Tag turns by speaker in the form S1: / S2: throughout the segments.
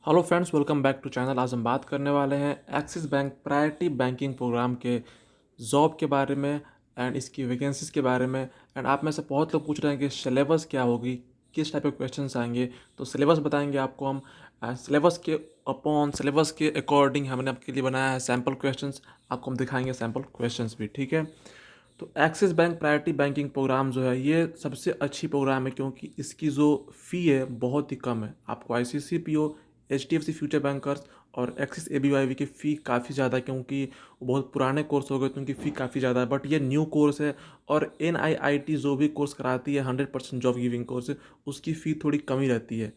S1: Hello friends, welcome back to channel. आज हम बात करने वाले हैं Axis bank priority banking program के जॉब के बारे में एंड इसकी वैकेंसीज के बारे में। एंड आप में से बहुत लोग पूछ रहे हैं कि सिलेबस क्या होगी, किस टाइप के क्वेश्चंस आएंगे। तो सिलेबस बताएंगे आपको हम। सिलेबस के अपॉन सिलेबस के अकॉर्डिंग हमने आपके लिए बनाया है सैम्पल क्वेश्चंस। आपको हम दिखाएंगे सैम्पल क्वेश्चंस भी, ठीक है। तो Axis bank priority banking program जो है ये सबसे अच्छी प्रोग्राम है, क्योंकि इसकी जो फ़ी है बहुत ही कम है। आपको ICC PO, HDFC future bankers और एक्सिस एबीवाईवी की फ़ी काफ़ी ज़्यादा है, क्योंकि वो बहुत पुराने कोर्स हो गए तो उनकी फ़ी काफ़ी ज़्यादा है। बट ये न्यू कोर्स है और एनआईआईटी जो भी कोर्स कराती है 100% जॉब गिविंग कोर्स, उसकी फ़ी थोड़ी कम ही रहती है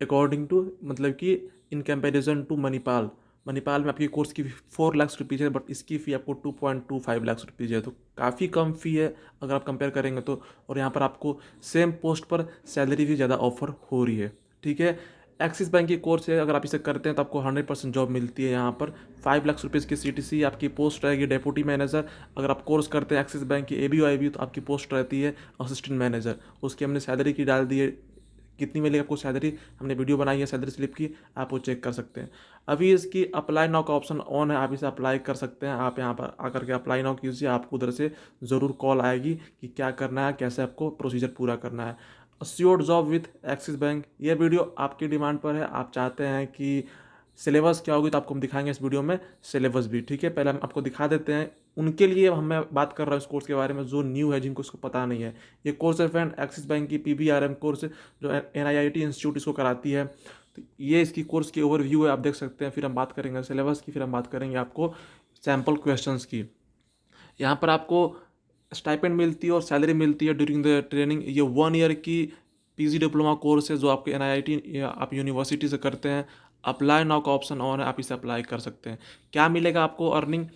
S1: अकॉर्डिंग टू, मतलब कि in comparison to Manipal. Manipal में आपकी कोर्स की 4 लाख रुपीज़ है, बट इसकी फ़ी आपको 2.25 लाख रुपीज़ है। तो काफ़ी कम फ़ी है अगर आप कंपेयर करेंगे तो। और यहाँ पर आपको सेम पोस्ट पर सैलरी भी ज़्यादा ऑफर हो रही है, ठीक है। एक्सिस बैंक की कोर्स है, अगर आप इसे करते हैं तो आपको 100% जॉब मिलती है। यहाँ पर 5 लाख रुपीज़ की सीटीसी आपकी पोस्ट रहेगी डेप्यूटी मैनेजर। अगर आप कोर्स करते हैं एक्सिस बैंक की एबीवाईबी तो आपकी पोस्ट रहती है असिस्टेंट मैनेजर। उसकी हमने सैलरी की डाल दी है, कितनी मिलेगी आपको सैलरी, हमने वीडियो बनाई है सैलरी स्लिप की, आप वो चेक कर सकते हैं। अभी इसकी अप्लाई नाउ का ऑप्शन ऑन है, आप इसे अप्लाई कर सकते हैं। आप यहाँ पर आकर के अप्लाई नाउ कीजिए, आपको उधर से ज़रूर कॉल आएगी कि क्या करना है, कैसे आपको प्रोसीजर पूरा करना है। Assured job with axis bank, ये वीडियो आपकी डिमांड पर है। आप चाहते हैं कि सिलेबस क्या होगी तो आपको हम दिखाएंगे इस वीडियो में सिलेबस भी, ठीक है। पहले हम आपको दिखा देते हैं उनके लिए। मैं बात कर रहा हूँ इस कोर्स के बारे में जो न्यू है, जिनको इसको पता नहीं है। ये कोर्स है फ्रेंड एक्सिस बैंक की पीबीआरएम कोर्स, जो एनआईआईटी इंस्टीट्यूट इसको कराती है। तो ये इसकी कोर्स की ओवरव्यू है, आप देख सकते हैं। फिर हम बात करेंगे सिलेबस की, फिर हम बात करेंगे आपको सैम्पल क्वेश्चंस की। यहाँ पर आपको स्टाइपेंड मिलती है और सैलरी मिलती है ड्यूरिंग द ट्रेनिंग। ये 1 ईयर की पीजी डिप्लोमा कोर्स है जो आपके एनआईआईटी या आप यूनिवर्सिटी से करते हैं। अप्लाई नाउ का ऑप्शन ऑन है, आप इसे अप्लाई कर सकते हैं। क्या मिलेगा आपको अर्निंग,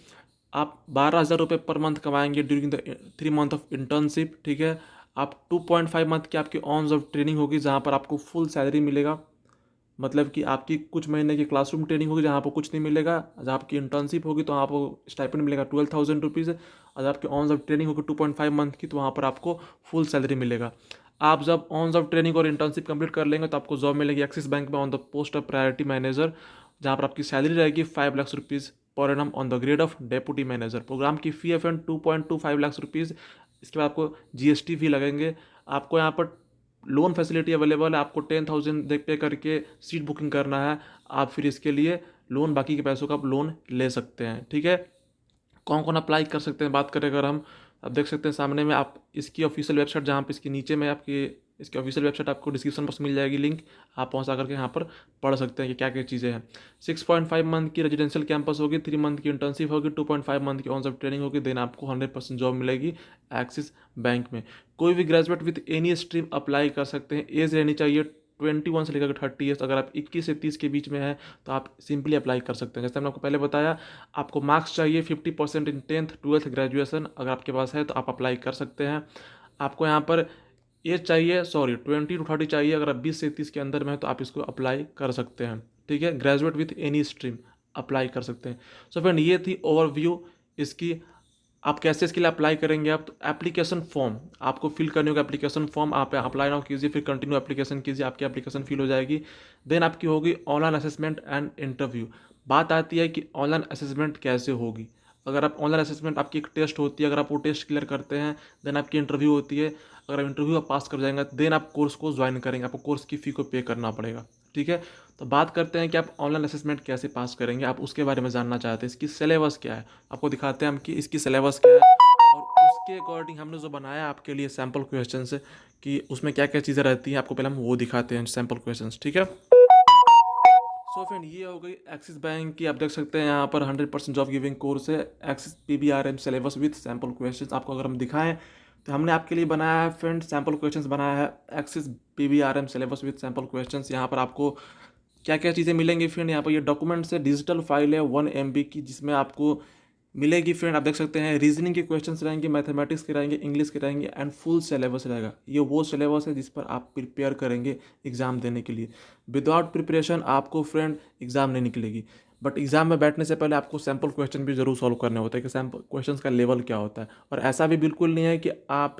S1: आप 12,000 रुपये पर मंथ कमाएंगे during the 3 month of internship, ठीक है। आप 2.5 मंथ की आपकी ऑन जॉब ट्रेनिंग होगी, जहाँ पर आपको फुल सैलरी मिलेगा। मतलब कि आपकी कुछ महीने की क्लासरूम ट्रेनिंग होगी जहाँ आपको कुछ नहीं मिलेगा। जब आपकी इंटर्नशिप होगी तो आपको स्टाइपेंड मिलेगा 12,000 रुपीज़। और जब आपकी ऑन जॉब ट्रेनिंग होगी 2.5 मंथ की, तो वहाँ पर आपको फुल सैलरी मिलेगा। आप जब ऑन जॉब ट्रेनिंग और इंटर्नशिप कंप्लीट कर लेंगे तो आपको जॉब मिलेगी एक्सिस बैंक में on the post of priority manager, जहाँ पर आपकी सैलरी रहेगी 5 lakh rupees per annum on the grade of deputy manager. Program की फ़ी है फ्रेंड 2.25 लाख रुपीज़। इसके बाद आपको जीएसटी भी लगेंगे। आपको यहाँ पर लोन फैसिलिटी अवेलेबल है, आपको 10,000 पे करके सीट बुकिंग करना है। आप फिर इसके लिए लोन, बाकी के पैसों का आप लोन ले सकते हैं, ठीक है। कौन कौन अप्लाई कर सकते हैं बात करें अगर हम, आप देख सकते हैं सामने में आप इसकी ऑफिशियल वेबसाइट, जहाँ पे इसके नीचे में आपकी इसकी ऑफिशियल वेबसाइट आपको डिस्क्रिप्शन बॉक्स में मिल जाएगी लिंक। आप पहुँच करके यहाँ पर पढ़ सकते हैं कि क्या क्या चीज़ें हैं। 6.5 मंथ की रेजिडेंशियल कैंपस होगी, 3 मंथ की इंटर्नशिप होगी, 2.5 मंथ की ऑन जॉब ट्रेनिंग होगी, देन आपको 100% जॉब मिलेगी एक्सिस बैंक में। कोई भी graduate with any stream apply कर सकते हैं। एज रहनी चाहिए 21 से लेकर 30 ईयर्स। अगर आप 21 से 30 के बीच में हैं तो आप सिंपली अप्लाई कर सकते हैं। जैसे मैंने आपको पहले बताया, आपको मार्क्स चाहिए 50% इन 10th 12th ग्रेजुएशन, अगर आपके पास है तो आप अप्लाई कर सकते हैं। आपको यहाँ पर एज चाहिए, सॉरी 20 to 30 चाहिए। अगर आप 20 से 30 के अंदर में है तो आप इसको अप्लाई कर सकते हैं, ठीक है। Graduate with any stream apply कर सकते हैं। सो फ्रेंड, ये थी ओवरव्यू इसकी। आप कैसे इसके लिए अप्लाई करेंगे, आप तो एप्लीकेशन फॉर्म आपको फिल करने होगा। एप्लीकेशन फॉर्म आप अप्लाई नाउ कीजिए, फिर कंटिन्यू एप्लीकेशन कीजिए, आपकी एप्लीकेशन फिल हो जाएगी। देन आपकी होगी ऑनलाइन असेसमेंट एंड इंटरव्यू। बात आती है कि ऑनलाइन असेसमेंट कैसे होगी। अगर आप ऑनलाइन असेसमेंट, आपकी एक टेस्ट होती है, अगर आप वो टेस्ट क्लियर करते हैं देन आपकी इंटरव्यू होती है। अगर आप इंटरव्यू आप पास कर जाएंगे देन आप कोर्स को ज्वाइन करेंगे, आपको कोर्स की फ़ी को पे करना पड़ेगा, ठीक है। तो बात करते हैं कि आप ऑनलाइन असेसमेंट कैसे पास करेंगे, आप उसके बारे में जानना चाहते हैं। इसकी सिलेबस क्या है, आपको दिखाते हैं हम कि इसकी सिलेबस क्या है। और उसके अकॉर्डिंग हमने जो बनाया आपके लिए सैम्पल क्वेश्चन है कि उसमें क्या क्या चीज़ें रहती हैं, आपको पहले हम वो दिखाते हैं सैम्पल क्वेश्चन, ठीक है। सो फ्रेंड, ये हो गई एक्सिस बैंक की। आप देख सकते हैं यहाँ पर 100% जॉब गिविंग कोर्स है, Axis PBRM syllabus with sample questions. आपको अगर हम दिखाएं तो हमने आपके लिए बनाया है फ्रेंड सैम्पल क्वेश्चंस बनाया है Axis PBRM syllabus with sample questions. यहाँ पर आपको क्या क्या चीज़ें मिलेंगी फ्रेंड, यहाँ पर ये डॉक्यूमेंट्स है, डिजिटल फाइल है 1 MB की, जिसमें आपको मिलेगी फ्रेंड। आप देख सकते हैं रीजनिंग के क्वेश्चंस रहेंगे, मैथमेटिक्स के रहेंगे, इंग्लिश के रहेंगे एंड फुल सिलेबस रहेगा। ये वो सिलेबस है जिस पर आप प्रिपेयर करेंगे एग्ज़ाम देने के लिए। विदाउट प्रिपरेशन आपको फ्रेंड एग्ज़ाम नहीं निकलेगी। बट एग्ज़ाम में बैठने से पहले आपको सैम्पल क्वेश्चन भी जरूर सॉल्व करने होते हैं कि सैम्पल क्वेश्चंस का लेवल क्या होता है। और ऐसा भी बिल्कुल नहीं है कि आप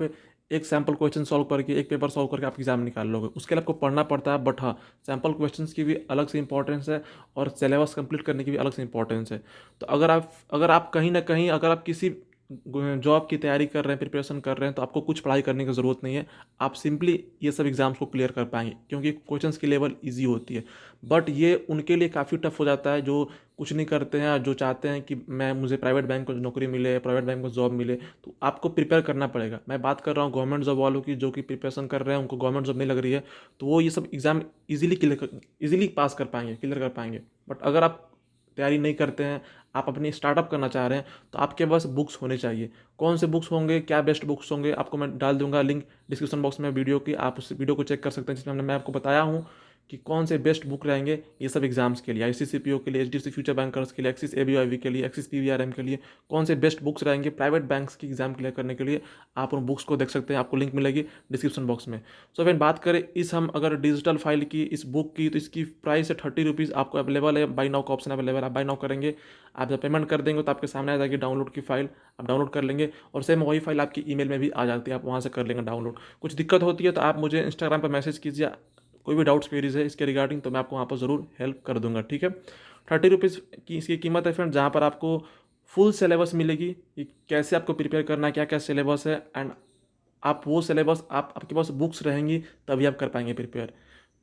S1: एक सैम्पल क्वेश्चन सॉल्व करके, एक पेपर सॉल्व करके आप एग्ज़ाम निकाल लोगे। उसके लिए आपको पढ़ना पड़ता है, बट हाँ, सैम्पल क्वेश्चंस की भी अलग से इंपॉर्टेंस है और सिलेबस कंप्लीट करने की भी अलग से इंपॉर्टेंस है। तो अगर आप कहीं ना कहीं, अगर आप किसी जॉब की तैयारी कर रहे हैं, प्रिपरेशन कर रहे हैं, तो आपको कुछ पढ़ाई करने की ज़रूरत नहीं है। आप सिंपली ये सब एग्ज़ाम्स को क्लियर कर पाएंगे, क्योंकि क्वेश्चंस की लेवल ईजी होती है। बट ये उनके लिए काफ़ी टफ हो जाता है जो कुछ नहीं करते हैं, जो चाहते हैं कि मुझे प्राइवेट बैंक में नौकरी मिले, प्राइवेट बैंक में जॉब मिले। तो आपको प्रिपेयर करना पड़ेगा। मैं बात कर रहा हूँ गवर्नमेंट जॉब वालों की, जो कि प्रिपरेशन कर रहे हैं, उनको गवर्नमेंट जॉब नहीं लग रही है, तो वो ये सब एग्ज़ाम ईजिली पास कर पाएंगे, क्लियर कर पाएंगे। बट अगर आप तैयारी नहीं करते हैं, आप अपनी स्टार्टअप करना चाह रहे हैं, तो आपके पास बुक्स होने चाहिए। कौन से बुक्स होंगे, क्या बेस्ट बुक्स होंगे, आपको मैं डाल दूंगा लिंक डिस्क्रिप्शन बॉक्स में वीडियो की। आप उस वीडियो को चेक कर सकते हैं, जिसमें मैं आपको बताया हूँ कि कौन से बेस्ट बुक रहेंगे ये सब एग्जाम्स के लिए, आईसीसीपीओ के लिए, एचडीएफसी फ्यूचर बैंकर्स के लिए, एक्सिस एबीवाईबी के लिए, एक्सिस पीवीआरएम के लिए, कौन से बेस्ट बुक्स रहेंगे प्राइवेट बैंक्स की एग्जाम क्लियर करने के लिए। आप उन बुक्स को देख सकते हैं, आपको लिंक मिलेगी डिस्क्रिप्शन बॉक्स में। सो फ्रेंड, बात करें हम अगर डिजिटल फाइल की, इस बुक की, तो इसकी प्राइस है 30 रुपीज़। आपको अवेलेबल है, बाई नाउ का ऑप्शन अवेलेबल है। आप बाई नाउ करेंगे, आप जब पेमेंट कर देंगे तो आपके सामने आ जाएगी डाउनलोड की फाइल, आप डाउनलोड कर लेंगे और सेम वही फाइल आपकी ईमेल में भी आ जाती है, आप वहाँ से कर लेंगे डाउनलोड। कुछ दिक्कत होती है तो आप मुझे इंस्टाग्राम पर मैसेज कीजिए, कोई भी डाउट्स क्वेरीज है इसके रिगार्डिंग, तो मैं आपको वहाँ पर ज़रूर हेल्प कर दूंगा, ठीक है। 30 रुपीज़ की इसकी कीमत है फ्रेंड, जहाँ पर आपको फुल सिलेबस मिलेगी कि कैसे आपको प्रिपेयर करना है, क्या क्या सिलेबस है, एंड आप वो सिलेबस, आपके पास बुक्स रहेंगी तभी आप कर पाएंगे प्रिपेयर।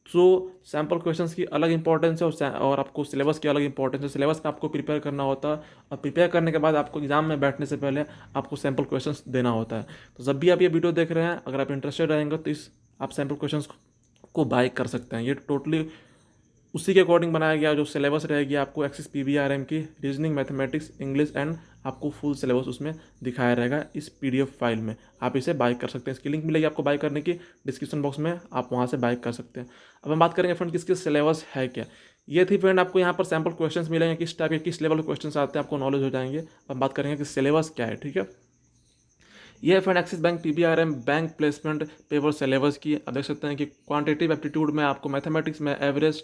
S1: सो सैम्पल क्वेश्चंस की अलग इंपॉर्टेंस है और आपको सिलेबस की अलग इंपॉर्टेंस है। सिलेबस में आपको प्रिपेयर करना होता है, और प्रिपेयर करने के बाद आपको एग्जाम में बैठने से पहले आपको सैम्पल क्वेश्चंस देना होता है। तो जब भी आप ये वीडियो देख रहे हैं, अगर आप इंटरेस्टेड रहेंगे तो आप सैम्पल क्वेश्चंस को बाय कर सकते हैं। ये टोटली उसी के अकॉर्डिंग बनाया गया, जो सिलेबस रहेगी आपको एक्सिस पीवीआरएम की, रीजनिंग, मैथमेटिक्स, इंग्लिश, एंड आपको फुल सिलेबस उसमें दिखाया रहेगा इस पीडीएफ फाइल में। आप इसे बाय कर सकते हैं, इसकी लिंक मिलेगी आपको बाय करने की डिस्क्रिप्शन बॉक्स में, आप वहाँ से बाय कर सकते हैं। अब हम बात करेंगे फ्रेंड किसके सिलेबस है क्या। ये थी फ्रेंड, आपको यहाँ पर सैम्पल क्वेश्चंस मिलेंगे, किस टाइप के, किस लेवल के क्वेश्चंस आते हैं, आपको नॉलेज हो जाएंगे। अब हम बात करेंगे कि सिलेबस क्या है, ठीक है। ये है friend Axis bank PBRM bank placement paper syllabus की। आप देख सकते हैं कि क्वांटिटेटिव एप्टीट्यूड में आपको मैथमेटिक्स में average,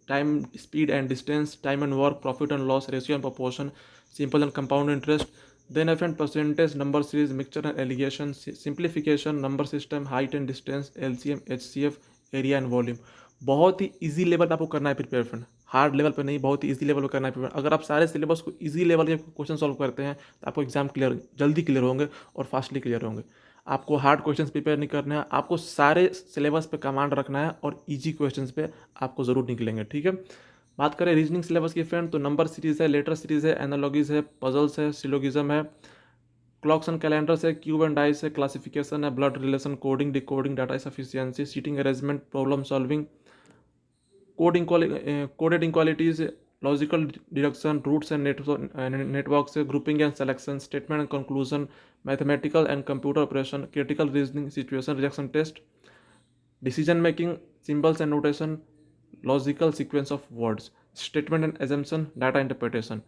S1: time, speed and distance, time and work, profit and loss, ratio and proportion, simple and compound interest, then है friend percentage, number series, mixture and alligation, simplification, number system, height and distance, LCM, HCF, area and volume. बहुत ही easy level पे आपको करना है prepare friend, hard level पे नहीं, बहुत ही इजी लेवल पे करना है प्रिपेयर। अगर आप सारे सिलेबस को इजी लेवल के क्वेश्चन सॉल्व करते हैं तो आपको एग्जाम क्लियर, जल्दी क्लियर होंगे और फास्टली क्लियर होंगे। आपको हार्ड क्वेश्चंस प्रिपेयर नहीं करना है, आपको सारे सिलेबस पे कमांड रखना है और इजी क्वेश्चंस पे आपको ज़रूर निकलेंगे, ठीक है। बात करें रीजनिंग सिलेबस की फ्रेंड, तो नंबर सीरीज है, लेटर सीरीज है, एनालॉजीज है, पजल्स है, सिलोगिज्म है, क्लॉक्स एंड कैलेंडर्स है, क्यूब एंड डाइस है, क्लासिफिकेशन है, blood relation, coding, decoding, data sufficiency, seating arrangement, problem solving, coded inequalities, logical deduction, routes and network से, grouping and selection, statement and conclusion, mathematical and computer operation, critical reasoning, situation rejection test, decision making, symbols and notation, logical sequence of words, statement and assumption, data interpretation.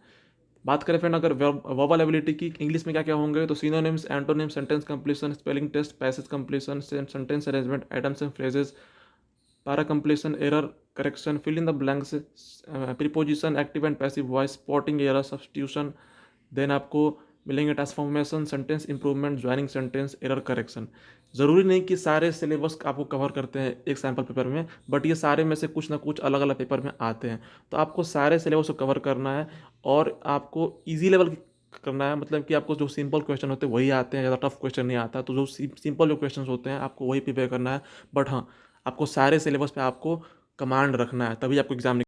S1: बात करें friend अगर verbal ability की, English में क्या क्या होंगे, तो synonyms, antonyms, sentence completion, spelling test, passage completion, sentence arrangement, idioms and phrases, para completion, error correction, fill in the blanks, preposition, active and passive voice, spotting error, substitution, then आपको मिलेंगे transformation, sentence improvement, joining sentence, error correction. ज़रूरी नहीं कि सारे syllabus आपको cover करते हैं एक सैम्पल पेपर में, बट ये सारे में से कुछ ना कुछ अलग अलग पेपर में आते हैं। तो आपको सारे सिलेबस को कवर करना है और आपको ईजी लेवल करना है, मतलब कि आपको जो सिंपल क्वेश्चन होते हैं वही आते हैं, ज़्यादा टफ क्वेश्चन नहीं आता। तो जो सिंपल जो क्वेश्चन होते हैं आपको वही प्रिपेयर करना है। बट हाँ, आपको सारे सिलेबस पे आपको कमांड रखना है, तभी आपको एग्जाम